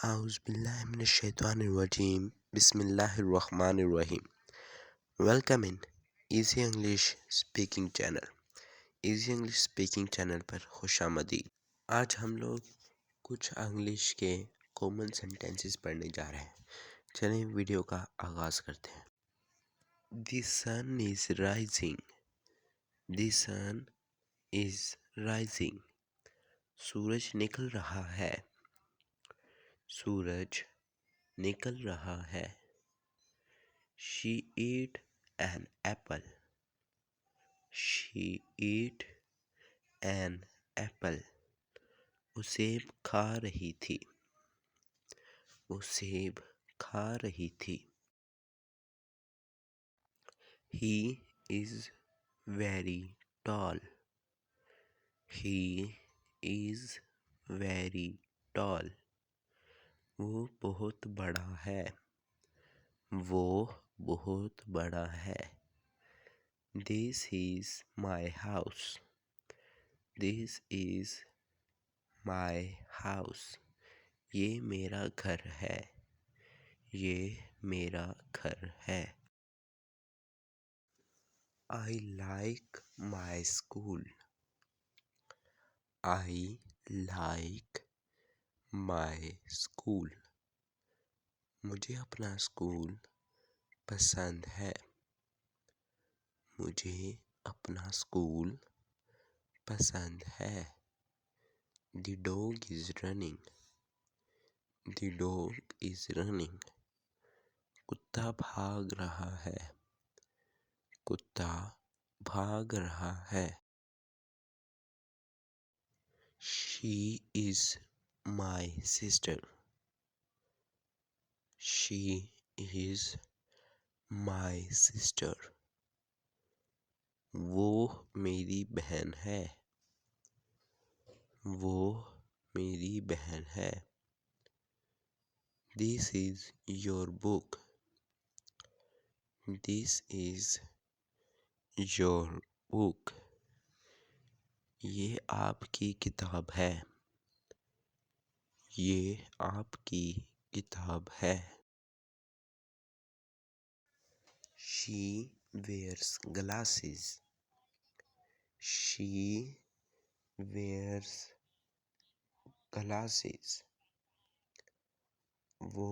Auzubillahiminash-shaytanir-rajim. Bismillahir-Rahmanir-Rahim. Welcome in Easy English Speaking Channel. Easy English Speaking Channel पर खुशामदीद। आज हम लोग कुछ इंग्लिश के कॉमन सेंटेंसेस पढ़ने जा रहे हैं। चलिए वीडियो का आगाज करते हैं। The sun is rising. The sun is rising. सूरज निकल रहा है। सूरज निकल रहा है। She ate an apple. She ate an apple. वो सेब खा रही थी। वो सेब खा रही थी। He is very tall. He is very tall. वो बहुत बड़ा है। वो बहुत बड़ा है। This is my house. This is my house. ये मेरा घर है। ये मेरा घर है। I like my school. I like my school. मुझे अपना स्कूल पसंद है। मुझे अपना स्कूल पसंद है। The dog is running. The dog is running. कुत्ता भाग रहा है। कुत्ता भाग रहा है। She is my sister. She is my sister. वो मेरी बहन है। वो मेरी बहन है। This is your book. This is your book. ये आपकी किताब है। ये आपकी किताब है। She wears glasses. She wears glasses. वो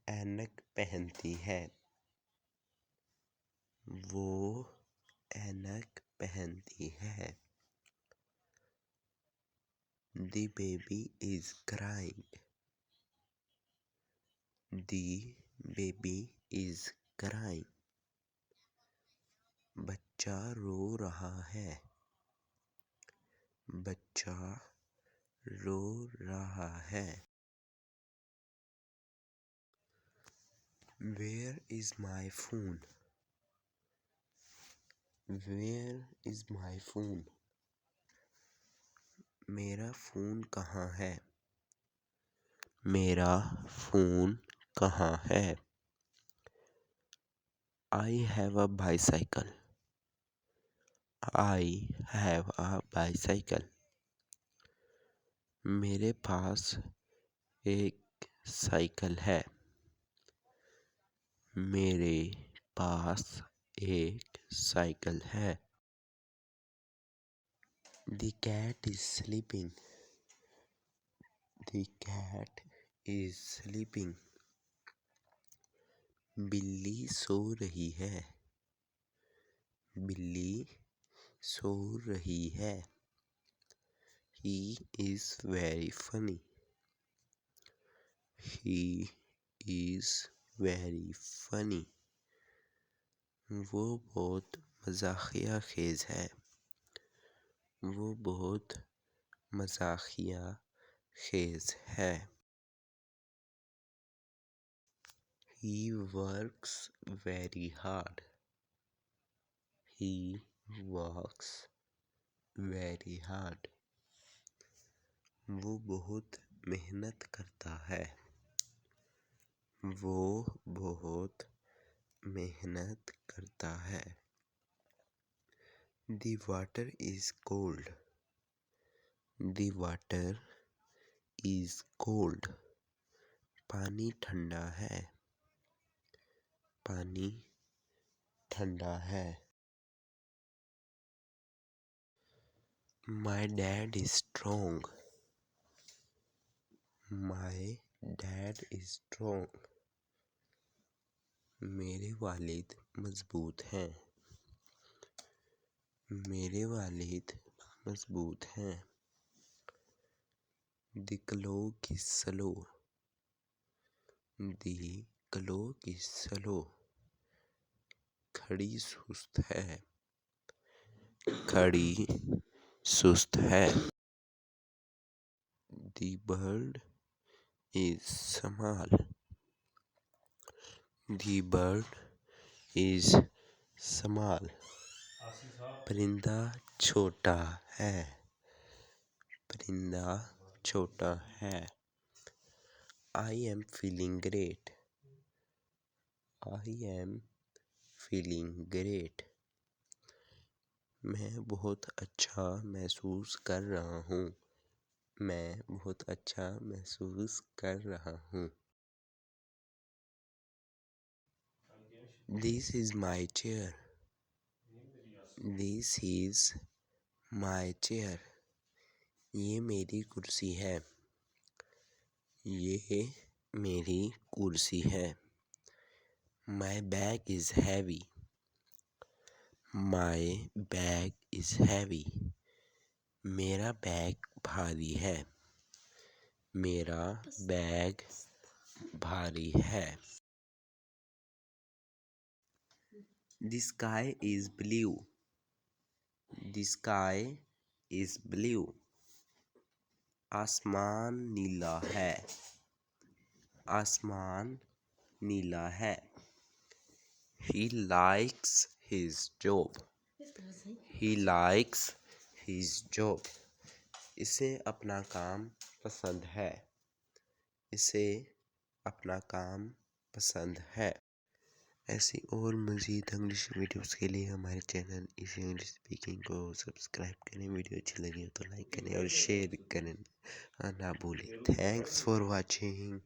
ऐनक पहनती है। वो ऐनक पहनती है। The baby is crying. The baby is crying. बच्चा रो रहा है। बच्चा रो रहा है। Where is my phone? Where is my phone? मेरा फ़ोन कहाँ है? मेरा फ़ोन कहाँ है? I have a bicycle. I have a bicycle. मेरे पास एक साइकिल है। मेरे पास एक साइकिल है। The cat is sleeping. The cat is sleeping. बिल्ली सो रही है। बिल्ली सो रही है। He is very funny. He is very funny. वो बहुत मज़ाकिया खेज है। वो बहुत मज़ाकिया खेज है। He works very hard. He works very hard. वो बहुत मेहनत करता है। वो बहुत मेहनत करता है। The water is cold. The water is cold. पानी ठंडा है। पानी ठंडा है। My dad is strong. My dad is strong. मेरे वालिद मजबूत हैं। मेरे वालिद मजबूत हैं। The clock is slow. The clock is slow. घड़ी सुस्त है। घड़ी सुस्त है। The bird is small. The bird is small. परिंदा छोटा है। परिंदा छोटा है। I am feeling great. I am feeling great. मैं बहुत अच्छा महसूस कर रहा हूँ। मैं बहुत अच्छा महसूस कर रहा हूँ। This is my chair. This is my chair. ये मेरी कुर्सी है। ये मेरी कुर्सी है। My bag is heavy. My bag is heavy. मेरा बैग भारी है। मेरा बैग भारी है। The sky is blue. The sky is blue. आसमान नीला है। आसमान नीला है। He likes his job. He likes his job. इसे अपना काम पसंद है। इसे अपना काम पसंद है। ऐसी और मज़ीद इंग्लिश वीडियोस के लिए हमारे चैनल इजी इंग्लिश स्पीकिंग को सब्सक्राइब करें। वीडियो अच्छी लगी हो तो लाइक करें और शेयर करें ना भूलें। Thanks for watching.